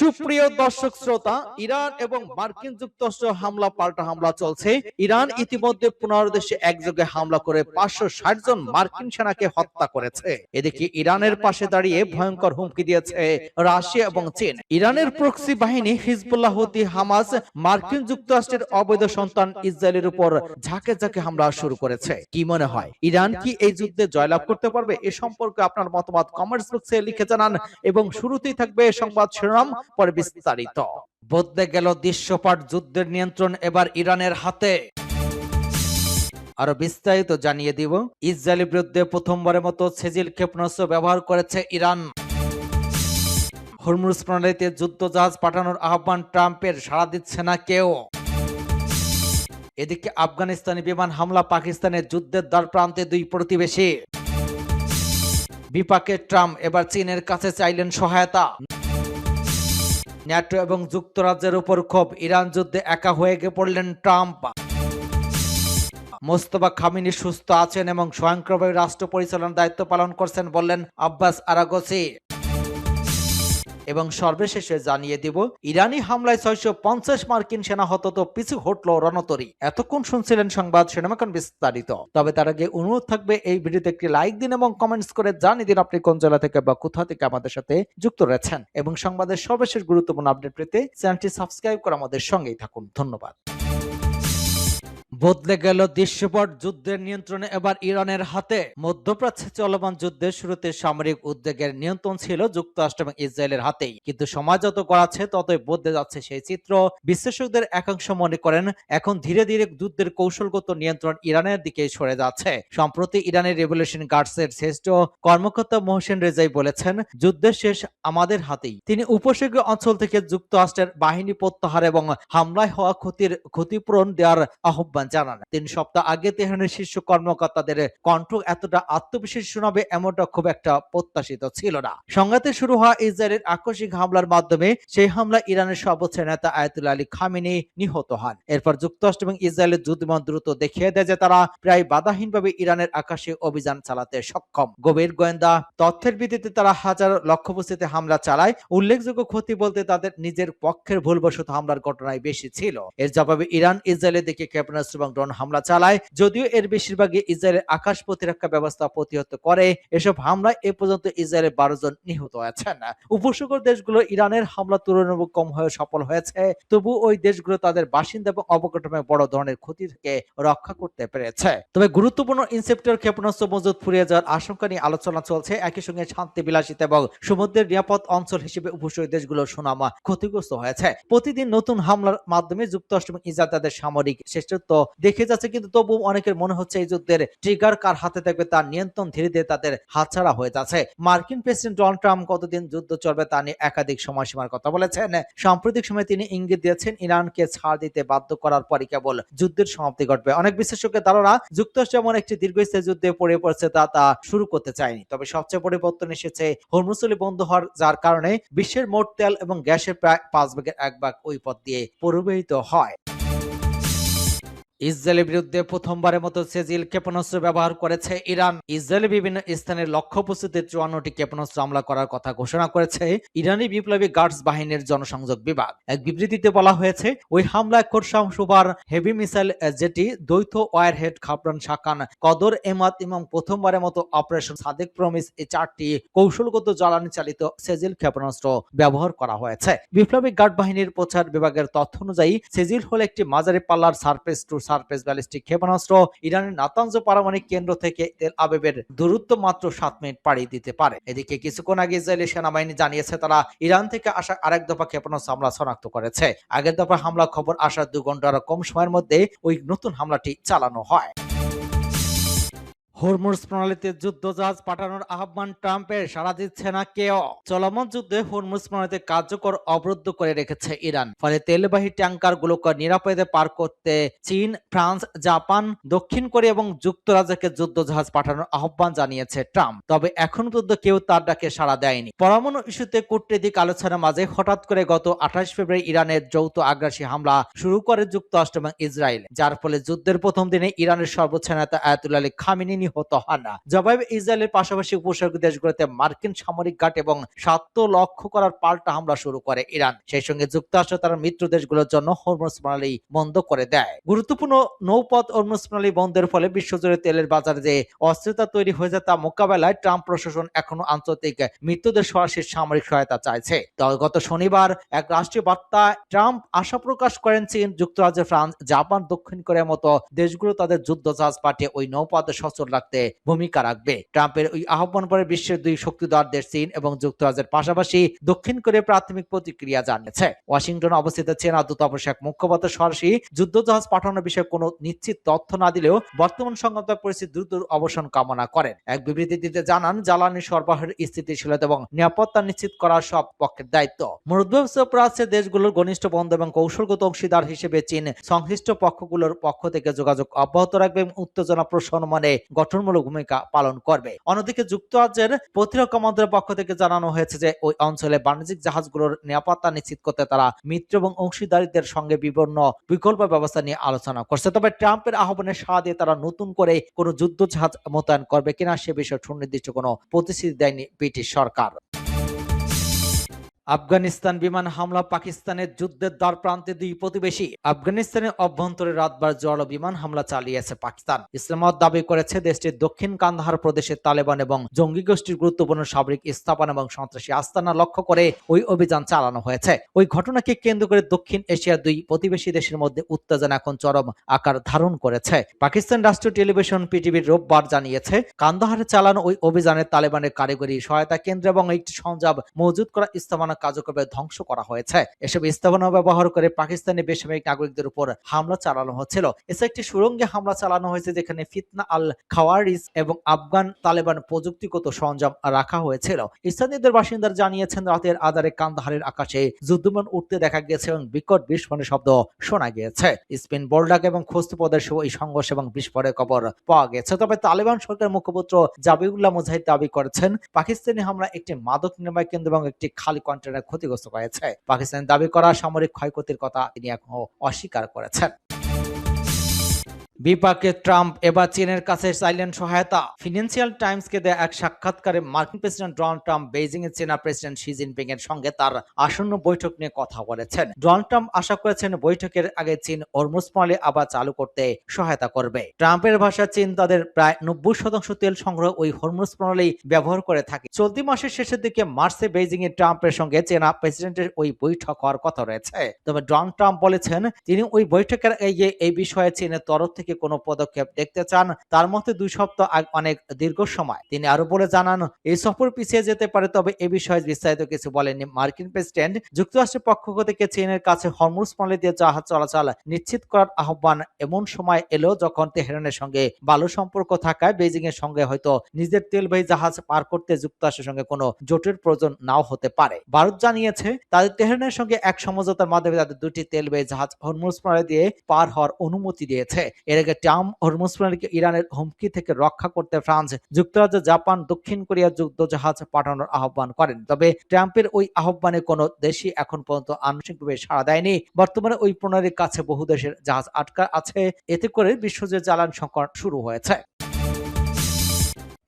সুপ্রিয় দর্শক শ্রোতা, ইরান এবং মার্কিন যুক্তরাষ্ট্র হামলা পাল্টা হামলা চলছে। ইরান ইতিমধ্যে 15 দেশে একযোগে হামলা করে 560 জন মার্কিন সেনাকে হত্যা করেছে। এদিকে ইরানের পাশে দাঁড়িয়ে ভয়ঙ্কর হুমকি দিয়েছে রাশিয়া এবং চীন। ইরানের প্রক্সি বাহিনী হিজবুল্লাহ হুতি হামাস মার্কিন যুক্তরাষ্ট্রের অবৈধ সন্তান ইসরায়েলের উপর ঝাঁকে ঝাঁকে হামলা শুরু করেছে। কি মনে হয়, ইরান কি এই যুদ্ধে জয়লাভ করতে পারবে? এ সম্পর্কে আপনার মতামত কমেন্টস বক্সে লিখে জানান এবং শুরুতেই থাকবে সংবাদ শিরোনাম, পরে বিস্তারিত। বদলে গেল দৃশ্যপট, যুদ্ধের নিয়ন্ত্রণ এবার ইরানের হাতে। আরো বিস্তারিত জানিয়ে দিব। ইসরায়েলের বিরুদ্ধে প্রথমবারের মতো সেজিল ক্ষেপণাস্ত্র ব্যবহার করেছে ইরান। হরমুজ প্রণালীতে যুদ্ধজাহাজ পাঠানোর আহ্বান ট্রাম্পের, সাড়া দিচ্ছে না কেউ। এদিকে আফগানিস্তানি বিমান হামলা, পাকিস্তানের যুদ্ধের দ্বার প্রান্তে দুই প্রতিবেশী। বিপাকে ট্রাম্প, এবার চীনের কাছে চাইলেন সহায়তা। ন্যাটো এবং যুক্তরাজ্যের উপর ক্ষোভ, ইরান যুদ্ধে একা হয়ে পড়লেন ট্রাম্প। মোস্তফা খামেনি সুস্থ আছেন এবং স্বয়ংক্রিয়ভাবে রাষ্ট্র পরিচালনার দায়িত্ব পালন করছেন বললেন আব্বাস আরাগচি। এবং সর্বশেষে জানিয়ে দিব, ইরানি হামলায় 650 মার্কিন সেনা হত, তো পিছু হটল রণতরী। এতক্ষণ শুনছিলেন সংবাদ শিরোনাম, এখন বিস্তারিত। তবে তার আগে অনুরোধ থাকবে এই ভিডিওতে একটি লাইক দিন এবং কমেন্টস করে জানিয়ে দিন আপনি কোন জেলা থেকে বা কোথা থেকে আমাদের সাথে যুক্ত রয়েছেন, এবং সংবাদের সর্বশেষ গুরুত্বপূর্ণ আপডেট পেতে চ্যানেলটি সাবস্ক্রাইব করে আমাদের সঙ্গেই থাকুন। ধন্যবাদ। বদলে গেল দৃশ্যপট, যুদ্ধের নিয়ন্ত্রণে এবার ইরানের হাতে। মধ্যপ্রাচ্যে চলমান যুদ্ধের শুরুতে সামরিক উদ্যোগের নিয়ন্ত্রণ ছিল যুক্তরাষ্ট্র এবং ইসরায়েলের হাতেই, কিন্তু সময় যত গড়াচ্ছে ততই বদলে যাচ্ছে সেই চিত্র। বিশ্লেষকদের একাংশ মনে করেন এখন ধীরে ধীরে যুদ্ধের কৌশলগত নিয়ন্ত্রণ ইরানের দিকে সরে যাচ্ছে। সম্প্রতি ইরানের রেভলিউশন গার্ডসের শ্রেষ্ঠ কর্মকর্তা মোহসেন রেজাই বলেছেন, যুদ্ধের শেষ আমাদের হাতেই। তিনি উপসাগরীয় অঞ্চল থেকে যুক্তরাষ্ট্রের বাহিনী প্রত্যাহার এবং হামলায় হওয়া ক্ষতিপূরণ দেওয়ার আহ্বান জানান। 3 সপ্তাহ আগে তেহরানের শীর্ষ কর্মকর্তাদের কণ্ঠ এতটা আত্মবিশ্বাস শোনাবে এমনটা খুব একটা প্রত্যাশিত ছিল না। সংঘাতে শুরু হওয়া ইসরায়েলের আকস্মিক হামলার মাধ্যমে সেই হামলা ইরানের সর্বোচ্চ নেতা আয়াতুল্লাহ আলী খামেনি নিহত হন। এরপর যুক্তরাষ্ট্র এবং ইসরায়েলের যুদ্ধবিমান দ্রুত দেখিয়ে দেয় যে তারা প্রায় বাধাহীনভাবে ইরানের আকাশে অভিযান চালাতে সক্ষম। গভীর গোয়েন্দা তথ্যের ভিত্তিতে তারা হাজার লক্ষ্যবস্তুতে হামলা চালায়। উল্লেখযোগ্য ক্ষতি বলতে তাদের নিজের পক্ষের ভুলবশত হামলার ঘটনাই বেশি ছিল। এর জবাবে ইরান ইসরায়েলের দিকে ক্ষেপণাস্ত্র এবং ড্রোন হামলা চালায়, যদিও এর বেশিরভাগই ইসরায়েলের আকাশ প্রতিরক্ষা ব্যবস্থা প্রতিহত করে। এসব হামলায় এ পর্যন্ত ইসরায়েলের 12 জন নিহত হয়েছেন। উপসাগর দেশগুলো ইরানের হামলা তুলনামূলক কম হয়ে সফল হয়েছে, তবু ওই দেশগুলো তাদের বাসিন্দা এবং অবকাঠামোয় বড় ধরনের ক্ষতি থেকে রক্ষা করতে পেরেছে। তবে গুরুত্বপূর্ণ ইনসেপ্টর ক্ষেপণাস্ত্র মজুদ ফুরিয়ে যাওয়ার আশঙ্কা নিয়ে আলোচনা চলছে। একই সঙ্গে শান্তি বিলাসিতা এবং সমুদ্রের নিরাপদ অঞ্চল হিসেবে উপসাগরীয় দেশগুলোর সুনাম ক্ষতিগ্রস্ত হয়েছে। প্রতিদিন নতুন হামলার মাধ্যমে যুক্তরাষ্ট্র এবং ইসরায়েল তাদের সামরিক শ্রেষ্ঠত্ব দেখে যাচ্ছে, কিন্তু তবু অনেকের মনে হচ্ছে এই যুদ্ধের ট্রিগার কার হাতে থাকবে তার নিয়ন্ত্রণ ধীরে ধীরে তাদের হাতছাড়া হয়ে যাচ্ছে। মার্কিন প্রেসিডেন্ট ডোনাল্ড ট্রাম্প কতদিন যুদ্ধ চলবে তা নিয়ে একাধিক সময়সীমার কথা বলেছেন। সাম্প্রতিক সময়ে তিনি ইঙ্গিত দিয়েছেন ইরানকে ছাড় দিতে বাধ্য করার পরই কেবল যুদ্ধের সমাপ্তি ঘটবে। অনেক বিশ্লেষকের ধারণা যুক্তরাষ্ট্র এমন একটি দীর্ঘস্থায়ী যুদ্ধে পড়ে পড়ছে তা শুরু করতে চায়নি। তবে সবচেয়ে পরিবর্তন এসেছে হরমুজ বন্ধ হওয়ার, যার কারণে বিশ্বের মোট তেল এবং গ্যাসের প্রায় 5/1 ওই পথ দিয়ে পরিবহিত হয়। ইসরায়েলের বিরুদ্ধে প্রথমবারের মতো সেজিল ক্ষেপণাস্ত্র ব্যবহার করেছে ইরান। ইসরায়েলের বিভিন্ন স্থানের লক্ষ্যবস্তুতে 54টি ক্ষেপণাস্ত্র হামলা করার কথা ঘোষণা করেছে ইরানি বিপ্লবী গার্ডস বাহিনীর জনসংযোগ বিভাগ। এক বিবৃতিতে বলা হয়েছে, ওই হামলায় খোরশাম সুপার হেভি মিসাইল, জেটি, দ্বৈত ওয়ারহেড, খাবরান শাকান, কদর এমাত এবং প্রথমবারের মতো অপারেশন সাদেক প্রমিস, এই 4টি কৌশলগত জ্বালানি চালিত সেজিল ক্ষেপণাস্ত্র ব্যবহার করা হয়েছে। বিপ্লবী গার্ড বাহিনীর প্রচার বিভাগের তথ্য অনুযায়ী সেজিল হল একটি মাঝারি পাল্লার সারফেস টু সারফেস ব্যালিস্টিক ক্ষেপণাস্ত্র। ইরানের নাতানজ পারমাণবিক কেন্দ্র থেকে তেল আবিবের দূরত্ব মাত্র 7 মিনিট পাড়ি দিতে পারে। এদিকে কিছুক্ষণ আগে ইসরায়েলি সেনাবাহিনী জানিয়েছে তারা ইরান থেকে আসা আরেক দফা ক্ষেপণাস্ত্র হামলা শনাক্ত করেছে। আগের দফা হামলা খবর আসার 2 ঘন্টার কম সময়ের মধ্যে ওই নতুন হামলাটি চালানো হয়। হরমুজ প্রণালীতে যুদ্ধজাহাজ পাঠানোর আহ্বান ট্রাম্পের, সাড়া দিচ্ছে না কেউ। চলমান যুদ্ধে হরমুজ প্রণালীতে কার্যকর অবরুদ্ধ করে রেখেছে ইরান। ফলে তেলবাহী ট্যাঙ্কার গুলোকে নিরাপদে পার করতে চীন, ফ্রান্স, জাপান, দক্ষিণ কোরিয়া এবং যুক্তরাজ্যকে যুদ্ধজাহাজ পাঠানোর আহ্বান জানিয়েছে ট্রাম্প। তবে এখন পর্যন্ত কেউ তার ডাকে সাড়া দেয়নি। পরমাণু ইস্যুতে কূটনৈতিক আলোচনার মাঝে হঠাৎ করে গত 28 ফেব্রুয়ারি ইরানের যৌথ আগ্রাসী হামলা শুরু করে যুক্তরাষ্ট্র এবং ইসরায়েল, যার ফলে যুদ্ধের প্রথম দিনে ইরানের সর্বোচ্চ নেতা আয়াতুল্লাহ আলী খামেনি নিহত হন। জবাবে ইসরায়েলের পাশাপাশি উপসাগরীয় দেশগুলোতে মার্কিন সামরিক ঘাঁটি এবং স্বার্থ লক্ষ্য করার পাল্টা হামলা শুরু করে ইরান। সেই সঙ্গে যুক্তরাষ্ট্র তার মিত্র দেশগুলোর জন্য হরমুজ প্রণালী বন্ধ করে দেয়। গুরুত্বপূর্ণ নৌপথ হরমুজ প্রণালী বন্ধের ফলে বিশ্বজুড়ে তেলের বাজারে যে অস্থিরতা তৈরি হয়ে যায় তা মোকাবেলায় ট্রাম্প প্রশাসন এখনো আন্তর্জাতিক মিত্রদের সরাসরি সামরিক সহায়তা চাইছে। গত শনিবার এক রাষ্ট্রীয় বার্তায় ট্রাম্প আশা প্রকাশ করেন চীন, যুক্তরাজ্য, ফ্রান্স, জাপান, দক্ষিণ কোরিয়ার মতো দেশগুলো তাদের যুদ্ধ জাহাজ পাঠিয়ে ওই নৌপথে সচল রাখতে ভূমিকা রাখবে। ট্রাম্পের ওই আহ্বান পরে বিশ্বের দুই শক্তিধর দেশ চীন এবং যুক্তরাজ্যের পাশাপাশি দক্ষিণ কোরিয়া প্রাথমিক প্রতিক্রিয়া জানিয়েছে। ওয়াশিংটনে অবস্থিত চীনা দূতাবাস এক মুখপাত্র সরাসরি যুদ্ধ জাহাজ পাঠানোর বিষয়ে কোনো নিশ্চিত তথ্য না দিলেও বর্তমান সংঘাত পরিস্থিতি দ্রুত অবসান কামনা করেন। এক বিবৃতিতে জানান, জ্বালানি সরবরাহের স্থিতিশীলতা এবং নিরাপত্তা নিশ্চিত করা সব পক্ষের দায়িত্ব। মধ্যপ্রাচ্যের দেশগুলোর ঘনিষ্ঠ বন্ধু এবং কৌশলগত অংশীদার হিসেবে চীন সংশ্লিষ্ট পক্ষগুলোর পক্ষ থেকে যোগাযোগ অব্যাহত রাখবে এবং উত্তেজনা প্রশমনে গঠনমূলক ভূমিকা পালন করবে। অন্যদিকে যুক্তরাজ্যের প্রতিরক্ষা মন্ত্রণালয়ের পক্ষ থেকে জানানো হয়েছে যে ওই অঞ্চলে বাণিজ্যিক জাহাজগুলোর নিরাপত্তা নিশ্চিত করতে তারা মিত্র এবং অংশীদারদের সঙ্গে বিভিন্ন বিকল্প ব্যবস্থা নিয়ে আলোচনা করছে। তবে ট্রাম্পের আহ্বানে সাড়া দিয়ে তারা নতুন করে কোনো যুদ্ধ জাহাজ মোতায়েন করবে কিনা সে বিষয়ে সুনির্দিষ্ট কোনো প্রতিশ্রুতি দেয়নি ব্রিটিশ সরকার। আফগানিস্তান বিমান হামলা, পাকিস্তানের যুদ্ধের দ্বার প্রান্তে দুই প্রতিবেশী। আফগানিস্তানের অভ্যন্তরে রাতভর জড়ো বিমান হামলা চালিয়েছে পাকিস্তান। ইসলামাবাদ দাবি করেছে দেশটির দক্ষিণ কান্দাহার প্রদেশের তালেবান এবং জঙ্গি গোষ্ঠীর গুরুত্বপূর্ণ সামরিক স্থাপনা এবং সন্ত্রাসী আস্তানা লক্ষ্য করে ওই অভিযান চালানো হয়েছে। ওই ঘটনাকে কেন্দ্র করে দক্ষিণ এশিয়ার দুই প্রতিবেশী দেশের মধ্যে উত্তেজনা এখন চরম আকার ধারণ করেছে। পাকিস্তান রাষ্ট্রীয় টেলিভিশন পিটিভির রোববার জানিয়েছে, কান্দাহারে চালানো ওই অভিযানে তালেবানের কারিগরি সহায়তা কেন্দ্র এবং একটি সরঞ্জাম মজুত করা স্থাপনা কার্যক্রমে ধ্বংস করা হয়েছে। এসব স্থাপনা ব্যবহার করে পাকিস্তানি বেসামরিক নাগরিকদের উপর হামলা চালানো হচ্ছিল। এছাড়া একটি সুড়ঙ্গে হামলা চালানো হয়েছে যেখানে ফিতনা আল খাওয়ারিজ এবং আফগান তালেবান প্রযুক্তিগত সরঞ্জাম রাখা হয়েছিল। স্থানীয়দের বাসিন্দারা জানিয়েছেন, রাতের আধারে কান্দাহারের আকাশে যুদ্ধবিমান উঠতে দেখা গেছে এবং বিকট বিস্ফোরণের শব্দ শোনা গিয়েছে। স্পিন বোল্ডাক এবং খোস্ত-প্রদেশ এই সংঘর্ষ এবং বিস্ফোরণের খবর পাওয়া গেছে। তবে তালেবান সরকার মুখপাত্র জাবিউল্লাহ মুজাহিদ দাবি করেছেন, পাকিস্তানি হামলা একটি মাদক নির্মাণ কেন্দ্র এবং একটি খালি কন্টেনার ক্ষতিগ্রস্ত হয়েছে। পাকিস্তানের দাবি করা সামরিক ক্ষয়ক্ষতির কথা তিনি এখনো অস্বীকার করেছেন। বিপাকে ট্রাম্প এবার চীনের কাছে চাইলেন সহায়তা। ফিনান্সিয়াল টাইমসকে দেয়া এক সাক্ষাৎকারে মার্কিন প্রেসিডেন্ট ডোনাল্ড ট্রাম্প বেইজিং এর চীনা প্রেসিডেন্ট শি জিনপিং এর সঙ্গে তার আসন্ন বৈঠক নিয়ে কথা বলেছেন। ডোনাল্ড ট্রাম্প আশা করেছেন বৈঠকের আগে চীন হরমুজ প্রণালী আবার চালু করতে সহায়তা করবে। ট্রাম্পের ভাষায় চীন তাদের প্রায় 90% তেল সংগ্রহ ওই হরমুজ প্রণালী ব্যবহার করে থাকে। চলতি মাসের শেষের দিকে মার্চে বেইজিং এ ট্রাম্পের সঙ্গে চীনা প্রেসিডেন্টের ওই বৈঠক হওয়ার কথা রয়েছে। তবে ডোনাল্ড ট্রাম্প বলেছেন তিনি ওই বৈঠকের আগে এই বিষয়ে চীনের তরফ থেকে কোনো পদক্ষেপ দেখতে চান। তার মতে 2 সপ্তাহ অনেক দীর্ঘ সময়। তিনি আরো বলে জানান, এই সফর পিছিয়ে যেতে পারে, তবে এ বিষয়ে বিস্তারিত কিছু বলেননি মার্কিন প্রেসিডেন্ট। যুক্তরাষ্ট্রের পক্ষ থেকে চীনের কাছে হরমুজ প্রণালী দিয়ে জাহাজ চলাচল নিশ্চিত করার আহ্বান এমন সময় এলো যখন তেহরানের সঙ্গে ভালো সম্পর্ক থাকায় বেইজিং এর সঙ্গে হয়তো নিজের তেলবাহী জাহাজ পার করতে যুক্তরাষ্ট্রের সঙ্গে কোনো জোটের প্রয়োজন নাও হতে পারে। ভারত জানিয়েছে তাদের তেহরানের সঙ্গে এক সমঝোতার মাধ্যমে তাদের 2টি তেলবাহী জাহাজ হরমুজ প্রণালী দিয়ে পার হওয়ার অনুমতি দিয়েছে। এর আগে ট্রাম্প হরমুজ প্রণালীকে ইরানের হুমকি থেকে রক্ষা করতে ফ্রান্স, যুক্তরাজ্য, জাপান, দক্ষিণ কোরিয়া যুদ্ধ জাহাজ পাঠানোর আহ্বান করেন। তবে ট্রাম্পের ওই আহ্বানে কোনো দেশই এখন পর্যন্ত আনুষ্ঠানিকভাবে সাড়া দেয়নি। বর্তমানে ওই প্রণালীর কাছে বহু দেশের জাহাজ আটকা আছে। এতে করে বিশ্বজুড়ে জ্বালানি সংকট শুরু হয়েছে।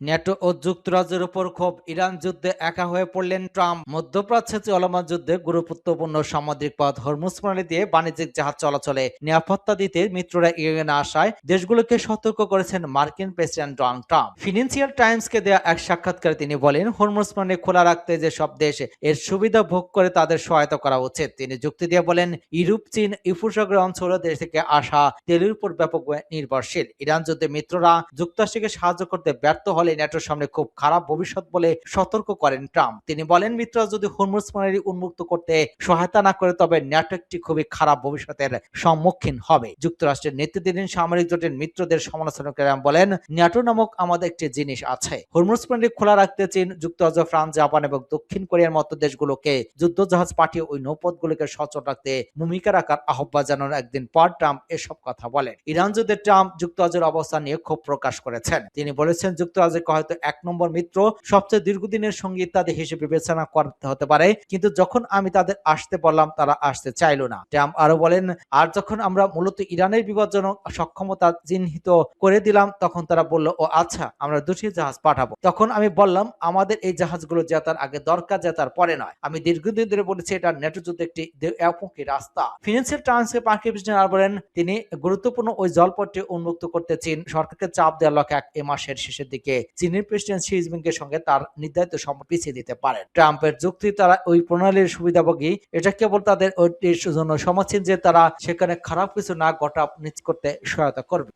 ন্যাটো ও যুক্তরাজ্যের উপর ক্ষোভ, ইরান যুদ্ধে একা হয়ে পড়লেন ট্রাম্প। মধ্যপ্রাচ্যে চলমান যুদ্ধে গুরুত্বপূর্ণ সামুদ্রিক পথ হরমুজ প্রণালী দিয়ে বাণিজ্যিক জাহাজ চলাচলে নিরাপত্তা দিতে মিত্ররা ইরানে আসায় দেশগুলোকে সতর্ক করেছেন মার্কিন প্রেসিডেন্ট ডোনাল্ড ট্রাম্প। ফিনান্সিয়াল টাইমসকে দেয়া এক সাক্ষাৎকারে তিনি বলেন, হরমুজ প্রণালী খোলা রাখতে যে সব দেশ এর সুবিধা ভোগ করে তাদের সহায়তা করা উচিত। তিনি যুক্তি দিয়ে বলেন, ইউরোপ, চীন, উপসাগরীয় অঞ্চল দেশ থেকে আসা তেলের উপর ব্যাপকভাবে নির্ভরশীল। ইরান যুদ্ধে মিত্ররা যুক্তরাষ্ট্রকে সাহায্য করতে ব্যর্থ হলে ন্যাটোর সামনে খুব খারাপ ভবিষ্যৎ বলে সতর্ক করেন ট্রাম্প। তিনি বলেন, মিত্ররা যদি হরমুজ প্রণালী উন্মুক্ত করতে সহায়তা না করে তবে ন্যাটো একটি খুবই খারাপ ভবিষ্যতের সম্মুখীন হবে। যুক্তরাষ্ট্রের নেতৃত্বাধীন সামরিক জোটের মিত্রদের সমালোচনা করে বলেন, ন্যাটো নামক আমাদের একটি জিনিস আছে। হরমুজ প্রণালী খোলা রাখতে চীন, যুক্তরাজ্য, ফ্রান্স, জাপান এবং দক্ষিণ কোরিয়ার মতো দেশগুলোকে যুদ্ধ জাহাজ পাঠিয়ে ওই নৌপথগুলোকে সচল রাখতে ভূমিকা রাখার আহ্বান জানানোর একদিন পর ট্রাম্প এসব কথা বলেন। ইরান যুদ্ধে ট্রাম্প যুক্তরাজ্যের অবস্থান নিয়ে ক্ষোভ প্রকাশ করেছেন। তিনি বলেছেন, যুক্তরাজ্য আমাদেরকে হয়তো ১ নম্বর মিত্র, সবচেয়ে দীর্ঘদিনের সঙ্গী ইত্যাদি হিসেবে বিবেচনা করতে হতে পারে, কিন্তু যখন আমি তাদের আসতে বললাম তারা আসতে চাইল না। ট্রাম্প আরো বলেন, আর যখন আমরা মূলত ইরানের বিপজ্জনক সক্ষমতা চিহ্নিত করে দিলাম তখন তারা বলল, ও আচ্ছা, আমরা 2টি জাহাজ পাঠাবো। তখন আমি বললাম, আমাদের এই জাহাজগুলো জেতার আগে দরকার, জেতার পরে নয়। আমি দীর্ঘদিন ধরে বলেছি এটা নেটো যুদ্ধে একটি একমুখী রাস্তা। ফিনান্সিয়াল টাইমসকে মার্কিন প্রেসিডেন্ট আর বলেন, তিনি গুরুত্বপূর্ণ ওই জলপথটি উন্মুক্ত করতে চীন সরকারকে চাপ দেওয়ার লক্ষ্যে এই মাসের শেষের দিকে চীনের প্রেসিডেন্ট শি জিনপিংয়ের সঙ্গে তার নির্ধারিত সম্পর্ক পিছিয়ে দিতে পারেন। ট্রাম্পের যুক্তি, তারা ওই প্রণালীর সুবিধাভোগী, এটা কেবল তাদের জন্য সমাজীন যে তারা সেখানে খারাপ কিছু না ঘটা নিশ্চিত করতে সহায়তা করবে।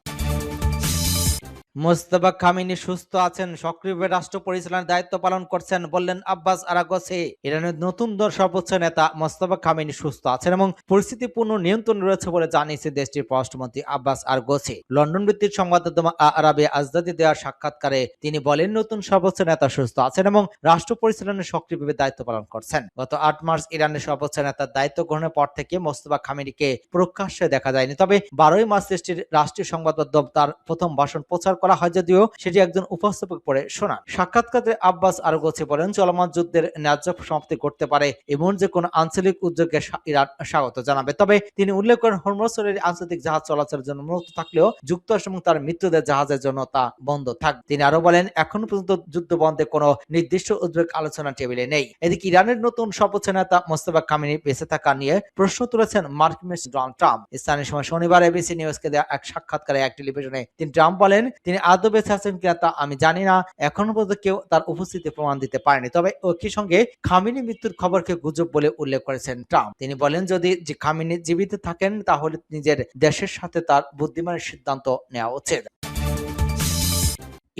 মোস্তফা খামেনি সুস্থ আছেন, সক্রিয়ভাবে রাষ্ট্র পরিচালনার দায়িত্ব পালন করছেন, বললেন আব্বাস আরাগচি। ইরানের নতুন সর্বোচ্চ নেতা মোস্তফা খামেনি সুস্থ আছেন এবং পরিস্থিতি পূর্ণ নিয়ন্ত্রণ রয়েছে বলে জানিয়েছে দেশটির পররাষ্ট্রমন্ত্রী আব্বাস আরাগচি। লন্ডন ভিত্তিক সংবাদ মাধ্যম আরাবিয়া আজদাদে দেওয়া সাক্ষাৎকারে তিনি বলেন, নতুন সর্বোচ্চ নেতা সুস্থ আছেন এবং রাষ্ট্র পরিচালনার সক্রিয়ভাবে দায়িত্ব পালন করছেন। গত ৮ মার্চ ইরানের সর্বোচ্চ নেতার দায়িত্ব গ্রহণের পর থেকে মোস্তফা খামেনিকে প্রকাশ্যে দেখা যায়নি, তবে ১২ই মার্চ দেশটির রাষ্ট্রীয় সংবাদ মাধ্যম তার প্রথম ভাষণ প্রচার করা হয়, যদিও সেটি একজন উপস্থাপক পড়ে শোনান। সাক্ষাৎকারে আব্বাস আরাগচি বলেন, চলমান যুদ্ধের ন্যায্য সমাপ্তি করতে পারে এমন যে কোনো আঞ্চলিক উদ্যোগকে ইরান স্বাগত জানাবে। তবে তিনি উল্লেখ করেন, হরমুজের আন্তর্জাতিক জাহাজ চলাচলের জন্য মুক্ত থাকলেও যুক্তরাষ্ট্র এবং তার মিত্রদের জাহাজের জন্য তা বন্ধ থাকবে। তিনি আরো বলেন, এখনো পর্যন্ত যুদ্ধ বন্ধে কোনো নির্দিষ্ট উদ্বেগ আলোচনা টেবিলে নেই। এদিকে ইরানের নতুন সর্বোচ্চ নেতা মোস্তফা খামেনি বেঁচে থাকা নিয়ে প্রশ্ন তুলেছেন মার্কিন প্রেসিডেন্ট ডোনাল্ড ট্রাম্প। স্থানীয় সময় শনিবার এবিসি নিউজকে দেওয়া এক সাক্ষাৎকারে এক টেলিভিশনে তিনি ট্রাম্প বলেন, তিনি আদৌ বেঁচে আছেন কিনা তা আমি জানি না, এখনো পর্যন্ত কেউ তার উপস্থিতি প্রমাণ দিতে পারেনি। তবে একই সঙ্গে খামেনি মৃত্যুর খবরকে গুজব বলে উল্লেখ করেছেন ট্রাম্প। তিনি বলেন, যদি খামেনি জীবিত থাকেন তাহলে নিজের দেশের সাথে তার বুদ্ধিমানের সিদ্ধান্ত নেওয়া উচিত।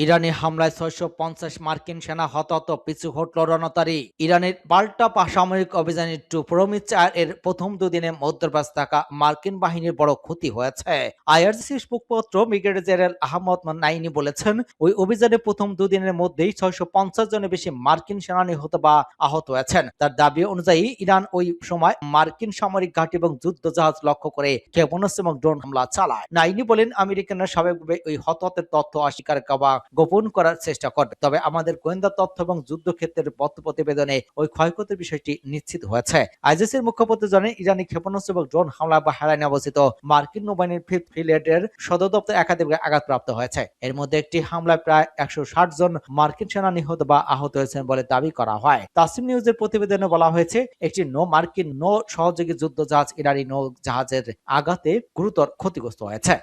ইরানি হামলায় ৬৫০ মার্কিন সেনা হতাহত, পিছু হটল রণতারি। ইরানের পাল্টা সামরিক অভিযানে প্রমিচার এর প্রথম দুদিনে মধ্যপ্রাচ্যে থাকা মার্কিন বাহিনীর বড় ক্ষতি হয়েছে। আইআরজিসির মুখপাত্র ব্রিগেডিয়ার জেনারেল আহমদ নাইনি বলেছেন, ওই অভিযানে প্রথম দুদিনের মধ্যেই ৬৫০ জনের বেশি মার্কিন সেনা নিহত বা আহত হয়েছেন। তার দাবি অনুযায়ী ইরান ওই সময় মার্কিন সামরিক ঘাঁটি এবং যুদ্ধ জাহাজ লক্ষ্য করে ক্ষেপণাস্ত্র এবং ড্রোন হামলা চালায়। নাইনি বলেন, আমেরিকানরা স্বাভাবিকভাবে ওই হতাহতের তথ্য অস্বীকার বা গোপন করার চেষ্টা করবে, তবে আমাদের গোয়েন্দা তথ্য এবং যুদ্ধক্ষেত্রের প্রতিবেদনে ওই ক্ষয়ক্ষতির বিষয়টি নিশ্চিত হয়েছে। আইজিসির মুখপাত্র জানান, ইরানি ক্ষেপণাস্ত্র এবং ড্রোন হামলা বা হারানে অবস্থিত মার্কিন নৌবাহিনীর ফিফথ ফ্লিটের সদর দপ্তর একাধিক আঘাতপ্রাপ্ত হয়েছে। এর মধ্যে একটি হামলায় প্রায় ১৬০ জন মার্কিন সেনা নিহত বা আহত হয়েছেন বলে দাবি করা হয়। তাসনিম নিউজের প্রতিবেদনে বলা হয়েছে, একটি মার্কিন নৌ সহযোগী যুদ্ধ জাহাজ ইরানি নৌ জাহাজের আঘাতে গুরুতর ক্ষতিগ্রস্ত হয়েছে।